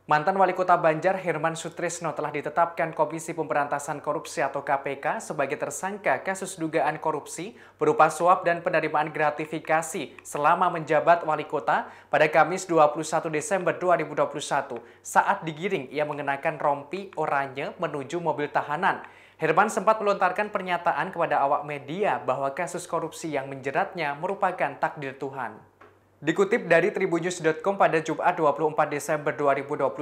Mantan Wali Kota Banjar Herman Sutrisno telah ditetapkan Komisi Pemberantasan Korupsi atau KPK sebagai tersangka kasus dugaan korupsi berupa suap dan penerimaan gratifikasi selama menjabat Wali Kota pada Kamis 21 Desember 2021. Saat digiring, ia mengenakan rompi oranye menuju mobil tahanan. Herman sempat melontarkan pernyataan kepada awak media bahwa kasus korupsi yang menjeratnya merupakan takdir Tuhan. Dikutip dari tribunnews.com pada Jumat 24 Desember 2021,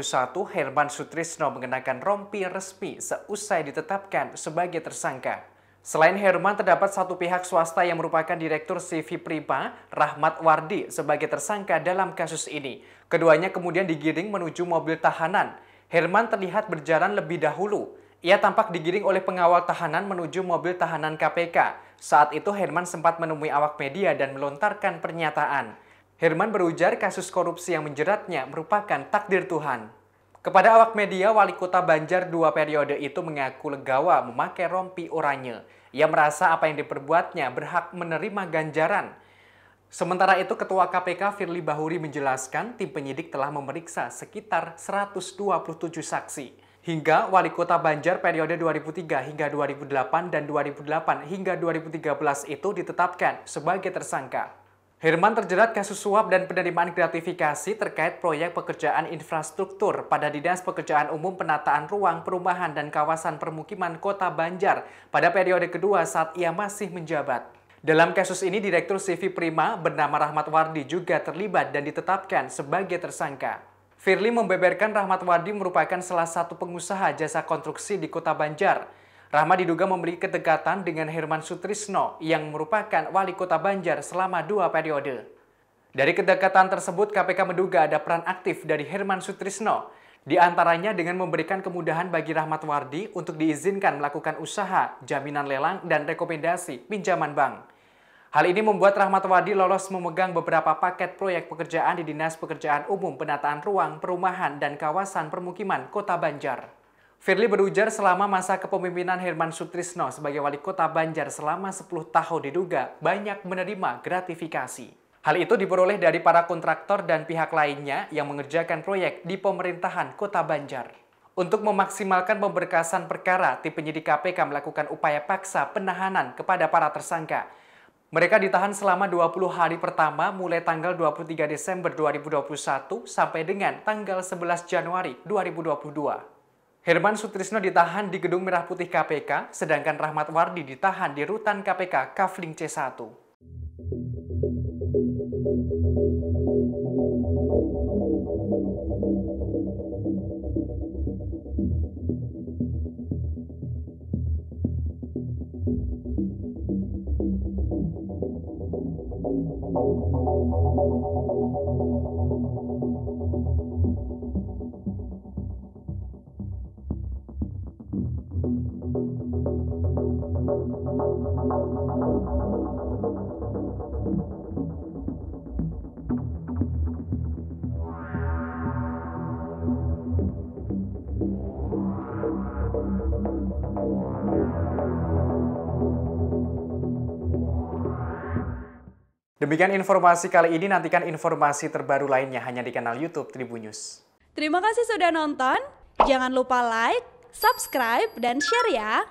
Herman Sutrisno mengenakan rompi resmi seusai ditetapkan sebagai tersangka. Selain Herman, terdapat satu pihak swasta yang merupakan Direktur CV Prima, Rahmat Wardi, sebagai tersangka dalam kasus ini. Keduanya kemudian digiring menuju mobil tahanan. Herman terlihat berjalan lebih dahulu. Ia tampak digiring oleh pengawal tahanan menuju mobil tahanan KPK. Saat itu Herman sempat menemui awak media dan melontarkan pernyataan. Herman berujar kasus korupsi yang menjeratnya merupakan takdir Tuhan. Kepada awak media, Wali Kota Banjar 2 periode itu mengaku legawa memakai rompi oranye. Ia merasa apa yang diperbuatnya berhak menerima ganjaran. Sementara itu, Ketua KPK Firly Bahuri menjelaskan tim penyidik telah memeriksa sekitar 127 saksi. Hingga Wali Kota Banjar periode 2003 hingga 2008 dan 2008 hingga 2013 itu ditetapkan sebagai tersangka. Herman terjerat kasus suap dan penerimaan gratifikasi terkait proyek pekerjaan infrastruktur pada Dinas Pekerjaan Umum Penataan Ruang Perumahan dan Kawasan Permukiman Kota Banjar pada periode kedua saat ia masih menjabat. Dalam kasus ini, Direktur CV Prima bernama Rahmat Wardi juga terlibat dan ditetapkan sebagai tersangka. Firly membeberkan Rahmat Wardi merupakan salah satu pengusaha jasa konstruksi di Kota Banjar. Rahmat diduga memiliki kedekatan dengan Herman Sutrisno yang merupakan Wali Kota Banjar selama 2 periode. Dari kedekatan tersebut, KPK menduga ada peran aktif dari Herman Sutrisno, di antaranya dengan memberikan kemudahan bagi Rahmat Wardi untuk diizinkan melakukan usaha, jaminan lelang, dan rekomendasi pinjaman bank. Hal ini membuat Rahmat Wardi lolos memegang beberapa paket proyek pekerjaan di Dinas Pekerjaan Umum Penataan Ruang Perumahan dan Kawasan Permukiman Kota Banjar. Firly berujar selama masa kepemimpinan Herman Sutrisno sebagai Wali Kota Banjar selama 10 tahun diduga banyak menerima gratifikasi. Hal itu diperoleh dari para kontraktor dan pihak lainnya yang mengerjakan proyek di pemerintahan Kota Banjar. Untuk memaksimalkan pemberkasan perkara, tim penyidik KPK melakukan upaya paksa penahanan kepada para tersangka. Mereka ditahan selama 20 hari pertama mulai tanggal 23 Desember 2021 sampai dengan tanggal 11 Januari 2022. Herman Sutrisno ditahan di Gedung Merah Putih KPK, sedangkan Rahmat Wardi ditahan di Rutan KPK Kafling C1. Demikian informasi kali ini, nantikan informasi terbaru lainnya hanya di kanal YouTube Tribunnews. Terima kasih sudah nonton, jangan lupa like, subscribe, dan share ya!